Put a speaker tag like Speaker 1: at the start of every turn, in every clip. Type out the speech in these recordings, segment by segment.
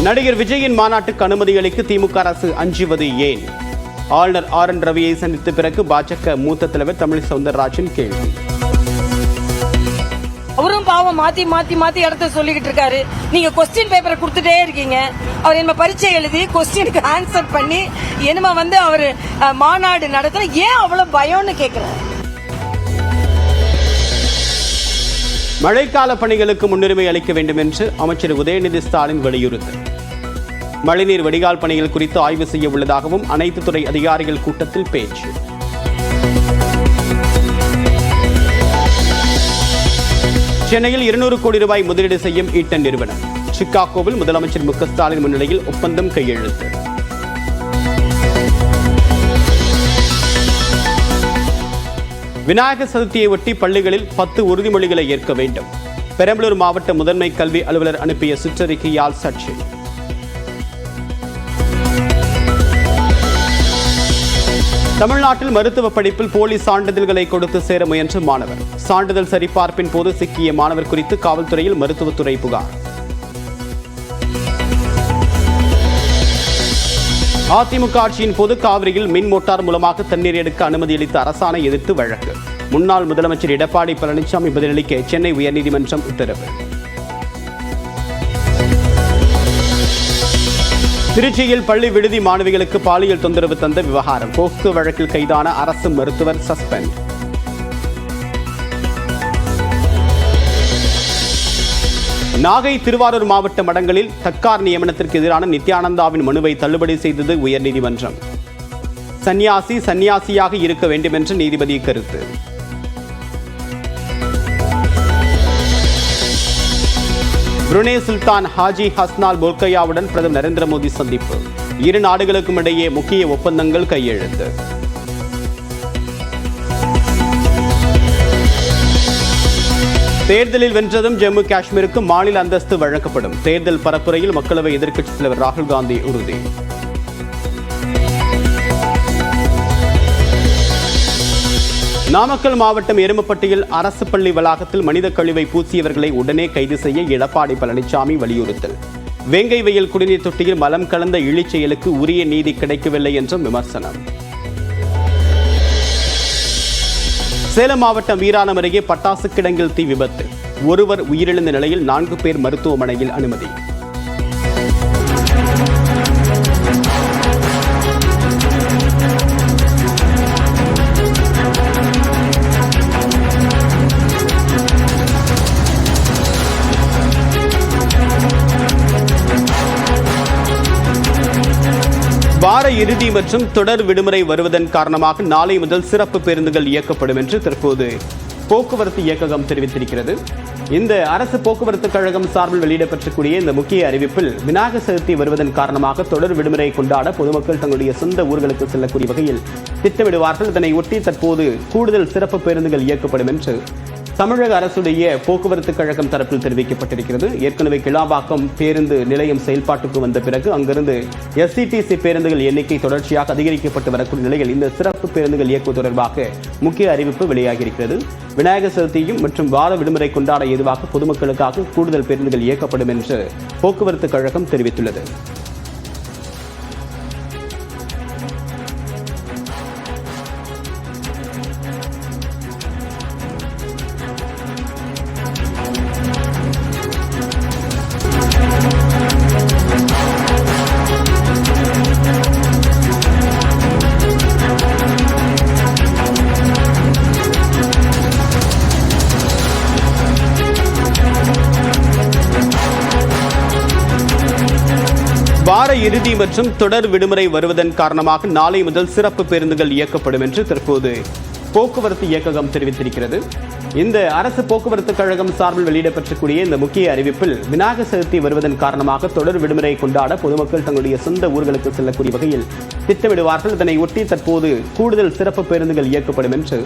Speaker 1: நடிகர் விஜயின் மாநாட்டுக்கு அனுமதி அளிக்க திமுக அரசு அஞ்சுவது ஏன்? ஆளுநர் RN ரவியை சந்தித்த பிறகு பாஜக மூத்த தலைவர் தமிழிசை சவுந்தரராஜன் கேள்வி.
Speaker 2: அவரும் பாவம் மாத்தி மாத்தி மாத்தி இடத்த சொல்லிக்கிட்டு இருக்காரு. நீங்க கொஸ்டின் பேப்பரை கொடுத்துட்டே இருக்கீங்க. அவர் என்ன பரீட்சை எழுதி கொஸ்டினுக்கு ஆன்சர் பண்ணி என்னமா அவரு மாநாடு நடத்த ஏன் அவ்வளவு பயம்னு கேட்கிறாரு.
Speaker 1: மழைக்கால பணிகளுக்கு முன்னுரிமை அளிக்க வேண்டும் என்று அமைச்சர் உதயநிதி ஸ்டாலின் வலியுறுத்தல். மழைநீர் வடிகால் பணிகள் குறித்து ஆய்வு செய்ய உள்ளதாகவும் அனைத்து துறை அதிகாரிகள் கூட்டத்தில் பேச்சு. சென்னையில் 200 கோடி ரூபாய் முதலீடு செய்யும் ஈட்டன் நிறுவனம். சிகாகோவில் முதலமைச்சர் மு க ஸ்டாலின் முன்னிலையில் ஒப்பந்தம் கையெழுத்து. விநாயகர் சதுர்த்தியை ஒட்டி பள்ளிகளில் 10 உறுதிமொழிகளை ஏற்க வேண்டும். பெரம்பலூர் மாவட்ட முதன்மை கல்வி அலுவலர் அனுப்பிய சுற்றறிக்கையால் சர்ச்சை. தமிழ்நாட்டில் மருத்துவ படிப்பில் போலி சான்றிதழ்களை கொடுத்து சேர முயன்ற மாணவர். சான்றிதழ் சரிபார்ப்பின் போது சிக்கிய மாணவர் குறித்து காவல்துறையில் மருத்துவத்துறை புகார். அதிமுக ஆட்சியின் போது காவிரியில் மின் மோட்டார் மூலமாக தண்ணீர் எடுக்க அனுமதி அளித்த அரசாணை எதிர்த்து வழக்கு. முன்னாள் முதலமைச்சர் எடப்பாடி பழனிசாமி பதிலளிக்க சென்னை உயர்நீதிமன்றம் உத்தரவு. திருச்சியில் பள்ளி விடுதி மாணவிகளுக்கு பாலியல் தொந்தரவு தந்த விவகாரம். போக்சோ வழக்கில் கைதான அரசு மருத்துவர் சஸ்பெண்ட். நாகை திருவாரூர் மாவட்ட மடங்களில் தக்கார் நியமனத்திற்கு எதிரான நித்யானந்தாவின் மனுவை தள்ளுபடி செய்தது உயர்நீதிமன்றம். சன்னியாசியாக இருக்க வேண்டும் என்று நீதிபதி கருத்து. புருனே சுல்தான் ஹாஜி ஹஸ்னால் போல்கையாவுடன் பிரதமர் நரேந்திர மோடி சந்திப்பு. இரு நாடுகளுக்கும் இடையே முக்கிய ஒப்பந்தங்கள் கையெழுத்து. தேர்தலில் வென்றதும் ஜம்மு காஷ்மீருக்கு மாநில அந்தஸ்து வழங்கப்படும். தேர்தல் பரப்புரையில் மக்களவை எதிர்க்கட்சித் தலைவர் ராகுல் காந்தி உறுதி. நாமக்கல் மாவட்டம் எருமப்பட்டியில் அரசு பள்ளி வளாகத்தில் மனித கழிவை பூசியவர்களை உடனே கைது செய்ய எடப்பாடி பழனிசாமி வலியுறுத்தல். வேங்கை வயல் குடிநீர் தொட்டியில் மலம் கலந்த இழிச் செயலுக்கு உரிய நீதி கிடைக்கவில்லை என்றும் விமர்சனம். சேலம் மாவட்டம் வீராணம் அருகே பட்டாசு கிடங்கில் தீ விபத்து. ஒருவர் உயிரிழந்த நிலையில் 4 பேர் மருத்துவமனையில் அனுமதி. வார இறுதி மற்றும் தொடர் விடுமுறை வருவதன் காரணமாக நாளை முதல் சிறப்பு பேருந்துகள் இயக்கப்படும் என்று தற்போது போக்குவரத்து இயக்ககம் தெரிவித்திருக்கிறது. இந்த அரசு போக்குவரத்து கழகம் சார்பில் வெளியிடப்பட்டிருக்கூடிய இந்த முக்கிய அறிவிப்பில் விநாயகர் சதுர்த்தி வருவதன் காரணமாக தொடர் விடுமுறை கொண்டாட பொதுமக்கள் தங்களுடைய சொந்த ஊர்களுக்கு செல்லக்கூடிய வகையில் திட்டமிடுவார்கள். இதனை ஒட்டி தற்போது கூடுதல் சிறப்பு பேருந்துகள் இயக்கப்படும் என்று தமிழக அரசுடைய போக்குவரத்து கழகம் தரப்பில் தெரிவிக்கப்பட்டிருக்கிறது. ஏற்கனவே கிளாம்பாக்கம் பேருந்து நிலையம் செயல்பாட்டுக்கு வந்த பிறகு அங்கிருந்து SCTC பேருந்துகள் எண்ணிக்கை தொடர்ச்சியாக அதிகரிக்கப்பட்டு வரக்கூடிய நிலையில் இந்த சிறப்பு பேருந்துகள் இயக்குவது தொடர்பாக முக்கிய அறிவிப்பு வெளியாகியிருக்கிறது. விநாயகர் சதுர்த்தியும் மற்றும் வார விடுமுறை கொண்டாட ஏதுவாக பொதுமக்களுக்காக கூடுதல் பேருந்துகள் இயக்கப்படும் என்று போக்குவரத்து கழகம் தெரிவித்துள்ளது. வார இறுதி மற்றும் தொடர் விடுமுறை வருவதன் காரணமாக நாளை முதல் சிறப்பு பேருந்துகள் இயக்கப்படும் என்று தற்போது போக்குவரத்து இயக்ககம் தெரிவித்திருக்கிறது. இந்த அரசு போக்குவரத்து கழகம் சார்பில் வெளியிடப்பட்டிருக்கூடிய இந்த முக்கிய அறிவிப்பில் விநாயகர் சதுர்த்தி வருவதன் காரணமாக தொடர் விடுமுறை கொண்டாட பொதுமக்கள் தங்களுடைய சொந்த ஊர்களுக்கு செல்லக்கூடிய வகையில் திட்டமிடுவார்கள். இதனை ஒட்டி தற்போது கூடுதல் சிறப்பு பேருந்துகள் இயக்கப்படும் என்று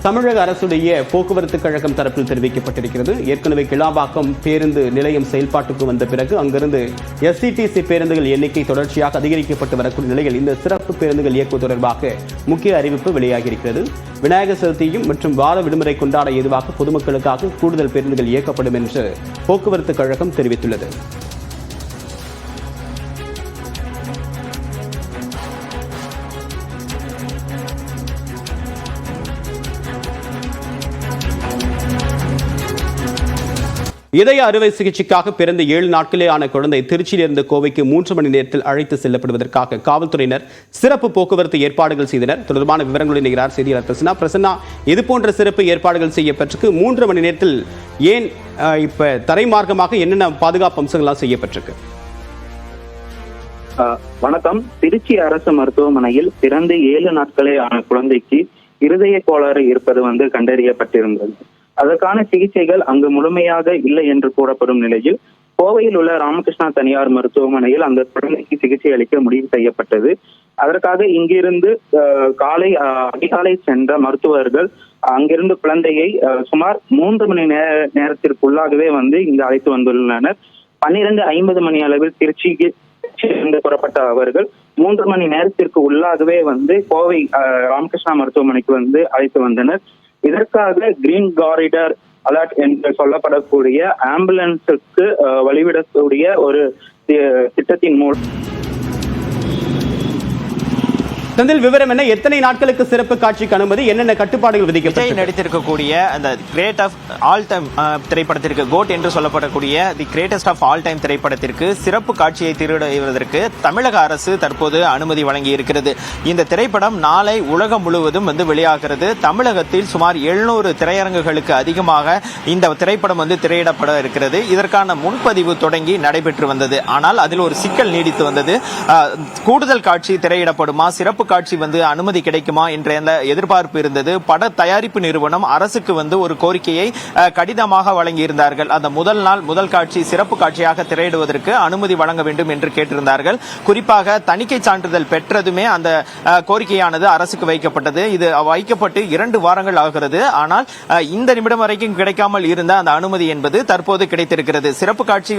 Speaker 1: தமிழக அரசுடைய போக்குவரத்து கழகம் தரப்பில் தெரிவிக்கப்பட்டிருக்கிறது. ஏற்கனவே கிளாம்பாக்கம் பேருந்து நிலையம் செயல்பாட்டுக்கு வந்த பிறகு அங்கிருந்து SCTC பேருந்துகள் எண்ணிக்கை தொடர்ச்சியாக அதிகரிக்கப்பட்டு வரக்கூடிய நிலையில் இந்த சிறப்பு பேருந்துகள் இயக்குவது தொடர்பாக முக்கிய அறிவிப்பு வெளியாகியிருக்கிறது. விநாயகர் சதுர்த்தியும் மற்றும் வார விடுமுறை கொண்டாட ஏதுவாக பொதுமக்களுக்காக கூடுதல் பேருந்துகள் இயக்கப்படும் என்று போக்குவரத்து கழகம் தெரிவித்துள்ளது. இதய அறுவை சிகிச்சைக்காக பிறந்த 7 நாட்களே ஆன குழந்தை திருச்சியிலிருந்து கோவைக்கு 3 மணி நேரத்தில் அழைத்து செல்லப்படுவதற்காக காவல்துறையினர் சிறப்பு போக்குவரத்து ஏற்பாடுகள் செய்தனர். தொடர்பான விவரங்களுடன் இணைகிறார் செய்தியாளர் பிரசன்னா. பிரசன்னா, இது போன்ற சிறப்பு ஏற்பாடுகள் செய்யப்பட்டிருக்கு. 3 மணி நேரத்தில் ஏன் இப்ப தரைமார்க்கமாக என்னென்ன பாதுகாப்பு அம்சங்கள்லாம் செய்யப்பட்டிருக்கு?
Speaker 3: வணக்கம். திருச்சி அரசு மருத்துவமனையில் பிறந்து 7 நாட்களே ஆன குழந்தைக்கு இருதய கோளாறு இருப்பது கண்டறியப்பட்டிருந்தது. அதற்கான சிகிச்சைகள் அங்கு முழுமையாக இல்லை என்று கூறப்படும் நிலையில் கோவையில் உள்ள ராமகிருஷ்ணா தனியார் மருத்துவமனையில் அந்த குழந்தைக்கு சிகிச்சை அளிக்க முடிவு செய்யப்பட்டது. அதற்காக இங்கிருந்து அதிகாலை சென்ற மருத்துவர்கள் அங்கிருந்து குழந்தையை சுமார் 3 மணி நேரத்திற்குள்ளாகவே இங்கு அழைத்து வந்துள்ளனர். 12:50 மணி அளவில் திருச்சிக்கு புறப்பட்ட அவர்கள் 3 மணி நேரத்திற்கு உள்ளாகவே கோவை ராமகிருஷ்ணா மருத்துவமனைக்கு அழைத்து வந்தனர். இதற்காக கிரீன் காரிடார் அலர்ட் என்று சொல்லப்படக்கூடிய ஆம்புலன்ஸுக்கு வழிவிடக்கூடிய ஒரு திட்டத்தின் மூலம்
Speaker 1: விவரம் என்ன? எத்தனை நாட்களுக்கு சிறப்பு காட்சிக்கு அனுமதி, என்னென்ன கட்டுப்பாடுகள் விதிக்கப்பட்டு
Speaker 4: நடித்திருக்கக்கூடிய அந்த கிரேட் ஆஃப் ஆல் டைம் திரைப்படத்திற்கு, கோட் என்று சொல்லப்படக்கூடிய the greatest of all time திரைப்படத்திற்கு சிறப்பு காட்சியை திரையிடுவதற்கு தமிழக அரசு தற்போது அனுமதி வழங்கி இருக்கிறது. இந்த திரைப்படம் நாளை உலகம் முழுவதும் வெளியாகிறது. தமிழகத்தில் சுமார் 700 திரையரங்குகளுக்கு அதிகமாக இந்த திரைப்படம் திரையிடப்பட இருக்கிறது. இதற்கான முன்பதிவு தொடங்கி நடைபெற்று வந்தது. ஆனால் அதில் ஒரு சிக்கல் நீடித்து வந்தது. கூடுதல் காட்சி திரையிடப்படுமா, சிறப்பு காட்சி அனுமதி கிடைக்குமா என்ற எதிர்பார்ப்பு இருந்தது. பட தயாரிப்பு நிறுவனம் அரசுக்கு ஒரு கோரிக்கையை கடிதமாக வழங்கியிருந்தார்கள். அந்த முதல் காட்சி சிறப்பு காட்சியாக திரையிடுவதற்கு அனுமதி வழங்க வேண்டும் என்று கேட்டிருந்தார்கள். குறிப்பாக தணிக்கை சான்றிதழ் பெற்றதுமே அந்த கோரிக்கையானது அரசுக்கு வைக்கப்பட்டது. இது வைக்கப்பட்டு 2 வாரங்கள் ஆகிறது. ஆனால் இந்த நிமிடம் வரைக்கும் கிடைக்காமல் இருந்த அந்த அனுமதி என்பது தற்போது கிடைத்திருக்கிறது. சிறப்பு காட்சி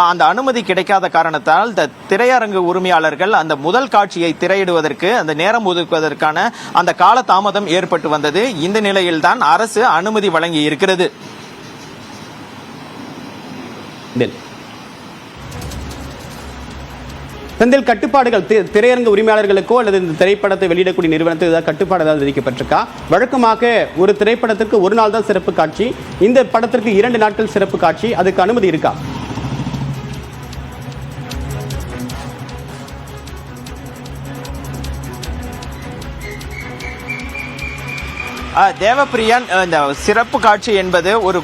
Speaker 4: அந்த அனுமதி கிடைக்காத காரணத்தால் திரையரங்கு உரிமையாளர்கள் அந்த முதல் காட்சியை திரையிடுவதற்கு அந்த நேரம் ஒதுக்குவதற்கான அந்த கால தாமதம் ஏற்பட்டு வந்தது. இந்த நிலையில்தான் அரசு அனுமதி வழங்கி இருக்கிறது.
Speaker 1: செந்தில், கட்டுப்பாடுகள் திரையரங்கு உரிமையாளர்களுக்கோ அல்லது இந்த திரைப்படத்தை வெளியிடக்கூடிய நிறுவனத்துக்கு ஏதாவது கட்டுப்பாடு ஏதாவது விதிக்கப்பட்டிருக்கா? வழக்கமாக ஒரு திரைப்படத்திற்கு 1 நாள் தான் சிறப்பு காட்சி, இந்த படத்திற்கு 2 நாட்கள் சிறப்பு காட்சி, அதுக்கு அனுமதி இருக்கா?
Speaker 4: தேவப்பிரியன், இந்த சிறப்பு காட்சி என்பது ஒரு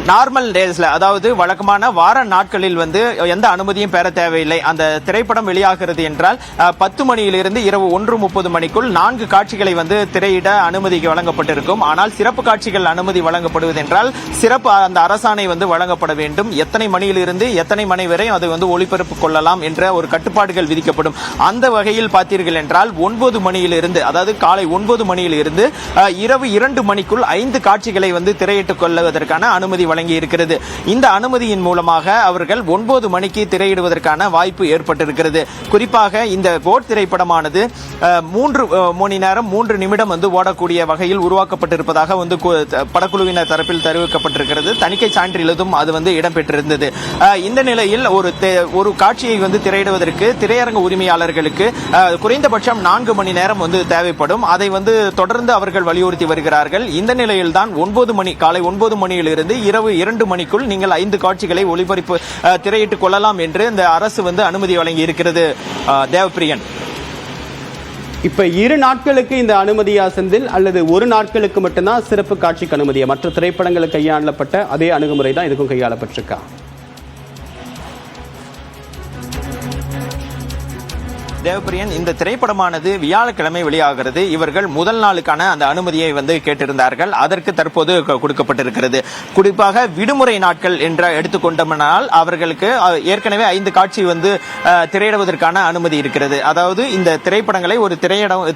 Speaker 4: நார்மல் டேஸ்ல, அதாவது வழக்கமான வார நாட்களில் எந்த அனுமதியும் பெற தேவையில்லை. அந்த திரைப்படம் வெளியாகிறது என்றால் 10 மணியிலிருந்து இரவு 1:30 மணிக்குள் 4 காட்சிகளை திரையிட அனுமதி வழங்கப்பட்டிருக்கும். ஆனால் சிறப்பு காட்சிகள் அனுமதி வழங்கப்படுவது என்றால் சிறப்பு அந்த அரசாணை வழங்கப்பட வேண்டும். எத்தனை மணியிலிருந்து எத்தனை மணி வரை அது ஒளிபரப்பு கொள்ளலாம் என்ற ஒரு கட்டுப்பாடுகள் விதிக்கப்படும். அந்த வகையில் பார்த்தீர்கள் என்றால் 9 மணியிலிருந்து, அதாவது காலை 9 மணியிலிருந்து இரவு 2 மணிக்குள் 5 காட்சிகளை திரையிட்டுக் கொள்வதற்கான அனுமதி வழங்கி இருக்கிறது. இந்த அனுமதியின் மூலமாக அவர்கள் 9 மணிக்கு திரையிடுவதற்கான வாய்ப்பு ஏற்பட்டிருக்கிறது. குறிப்பாக இந்த கோட் திரைப்படமானது 3 மணி நேரம் 3 நிமிடம் ஓடக்கூடிய வகையில் உருவாக்கப்பட்டிருப்பதாக படக்குழுவினர் தரப்பில் தெரிவிக்கப்பட்டிருக்கிறது. தணிக்கை சான்றிதழும் அது இடம்பெற்றிருந்தது. இந்த நிலையில் ஒரு காட்சியை திரையிடுவதற்கு திரையரங்கு உரிமையாளர்களுக்கு குறைந்தபட்சம் 4 மணி நேரம் தேவைப்படும். அதை தொடர்ந்து அவர்கள் வலியுறுத்தி வருகிறார்கள். இந்த நிலையில் தான் காலை 9 மணியிலிருந்து இரவு 2 மணிக்குள் நீங்கள் 5 காட்சிகளை ஒளிபரப்பு திரையிட்டுக் கொள்ளலாம் என்று இந்த அரசு அனுமதி வழங்கி இருக்கிறது. தேவப்பிரியன்,
Speaker 1: இப்ப 2 நாட்களுக்கு இந்த அனுமதியா செந்தில், அல்லது 1 நாட்களுக்கு மட்டும்தான் சிறப்பு காட்சிக்கு அனுமதியா? மற்ற திரைப்படங்களுக்கு கையாளப்பட்ட அதே அணுகுமுறை தான் இதுக்கும் கையாளப்பட்டிருக்கா?
Speaker 4: தேவப்பிரியன், இந்த திரைப்படமானது வியாழக்கிழமை வெளியாகிறது. இவர்கள் முதல் நாளுக்கான அந்த அனுமதியை கேட்டிருந்தார்கள். அதற்கு தற்போது கொடுக்கப்பட்டிருக்கிறது. குறிப்பாக விடுமுறை நாட்கள் என்று எடுத்துக்கொண்டோம்னால் அவர்களுக்கு ஏற்கனவே 5 காட்சி திரையிடுவதற்கான அனுமதி இருக்கிறது. அதாவது இந்த திரைப்படங்களை ஒரு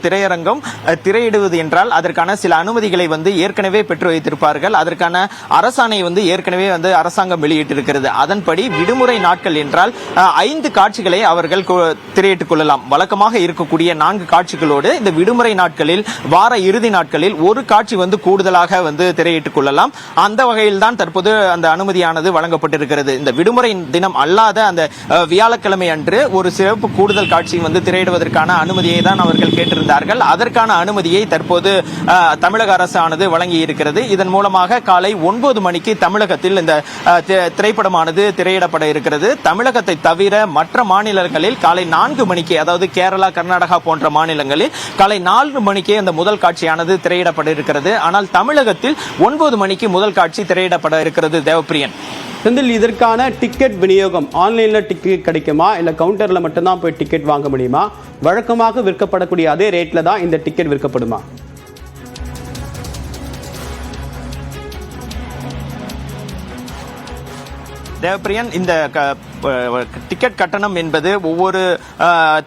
Speaker 4: திரையரங்கம் திரையிடுவது என்றால் அதற்கான சில அனுமதிகளை ஏற்கனவே பெற்று வைத்திருப்பார்கள். அதற்கான அரசாணை ஏற்கனவே அரசாங்கம் வெளியிட்டிருக்கிறது. அதன்படி விடுமுறை நாட்கள் என்றால் 5 காட்சிகளை அவர்கள் திரையிட்டுக் கொள்ளலாம். வழக்கமாக இருக்கக்கூடிய 4 காட்சிகளோடு இந்த விடுமுறை நாட்களில் வார இறுதி நாட்களில் ஒரு காட்சி வந்து கூடுதலாக வந்து திரையிட்டுக் கொள்ளலாம். அந்த வகையில் தான் தற்போது அந்த அனுமதியானது வழங்கப்பட்டிருக்கிறது. இந்த விடுமுறை தினம் அல்லாத அந்த வியாழக்கிழமை அன்று ஒரு சிறப்பு கூடுதல் காட்சி வந்து திரையிடுவதற்கான அனுமதியை தான் அவர்கள் கேட்டிருந்தார்கள். அதற்கான அனுமதியை தற்போது தமிழக அரசானது வழங்கி இருக்கிறது. இதன் மூலமாக காலை 9 மணிக்கு தமிழகத்தில் இந்த திரைப்படமானது திரையிடப்பட இருக்கிறது. தமிழகத்தை தவிர மற்ற மாநிலங்களில் காலை 4 மணிக்கு, அதாவது கேரளா, கர்நாடகா போன்ற மாநிலங்களில் காலை 4 மணிக்கே அந்த முதல் காட்சியானது திரையிடப்பட இருக்கிறது. ஆனால் தமிழகத்தில் 9 மணிக்கு முதல் காட்சி திரையிடப்பட இருக்கிறது. தேவப்பிரியன்,
Speaker 1: செந்தில், இதற்கான டிக்கெட் விநியோகம் ஆன்லைன்ல டிக்கெட் கிடைக்குமா, இல்ல கவுண்டர்ல மட்டும்தான் போய் டிக்கெட் வாங்க முடியுமா? வழக்கமாக விற்கப்படக்கூடிய அதே ரேட்ல தான் இந்த டிக்கெட் விற்கப்படுமா?
Speaker 4: தேவப்பிரியன், இந்த டிக்கெட் கட்டணம் என்பது ஒவ்வொரு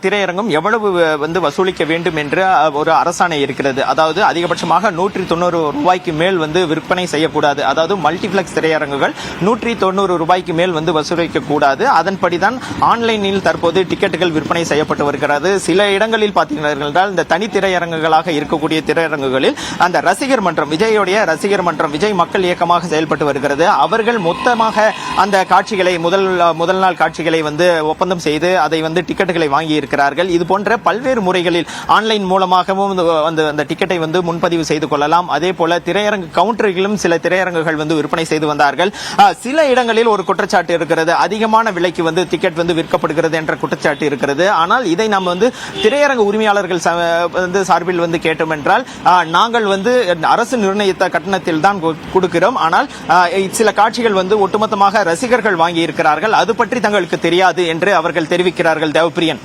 Speaker 4: திரையரங்கும் எவ்வளவு வந்து வசூலிக்க வேண்டும் என்று ஒரு அரசாணை இருக்கிறது. அதாவது அதிகபட்சமாக 190 ரூபாய்க்கு மேல் வந்து விற்பனை செய்யக்கூடாது. அதாவது மல்டிபிளெக்ஸ் திரையரங்குகள் 190 ரூபாய்க்கு மேல் வந்து வசூலிக்க கூடாது. அதன்படிதான் ஆன்லைனில் தற்போது டிக்கெட்டுகள் விற்பனை செய்யப்பட்டு வருகிறது. சில இடங்களில் பார்த்தீர்கள் என்றால் இந்த தனி திரையரங்குகளாக இருக்கக்கூடிய திரையரங்குகளில் அந்த ரசிகர் மன்றம், விஜயோடைய ரசிகர் மன்றம், விஜய் மக்கள் இயக்கமாக செயல்பட்டு வருகிறது. அவர்கள் மொத்தமாக அந்த காட்சிகளை முதல் நாள் காட்சிகளை வந்து ஒப்பந்தம் செய்து அதை வந்து டிக்கெட்டுகளை வாங்கி இருக்கிறார்கள். இது போன்ற பல்வேறு முறைகளில் ஆன்லைன் மூலமாகவும் அந்த டிக்கெட்டை வந்து முன்பதிவு செய்து கொள்ளலாம். அதே போல திரையரங்கு கவுண்டர்களிலும் சில திரையரங்குகள் வந்து விற்பனை செய்து வந்தார்கள். சில இடங்களில் ஒரு குற்றச்சாட்டு இருக்கிறது, அதிகமான விலைக்கு வந்து டிக்கெட் வந்து விற்கப்படுகிறது என்ற குற்றச்சாட்டு இருக்கிறது. ஆனால் இதை நாம் வந்து திரையரங்கு உரிமையாளர்கள் வந்து சார்பில் வந்து கேட்டோம் என்றால், நாங்கள் வந்து அரசு நிர்ணயித்த கட்டணத்தில் தான் கொடுக்கிறோம். ஆனால் சில காட்சிகள் வந்து ஒட்டுமொத்தமாக ரசிகர்கள் வாங்கி இருக்கிறார்கள், அது பற்றி தங்களுக்கு தெரியாது என்று அவர்கள் தெரிவிக்கிறார்கள். தேவப்பிரியன்.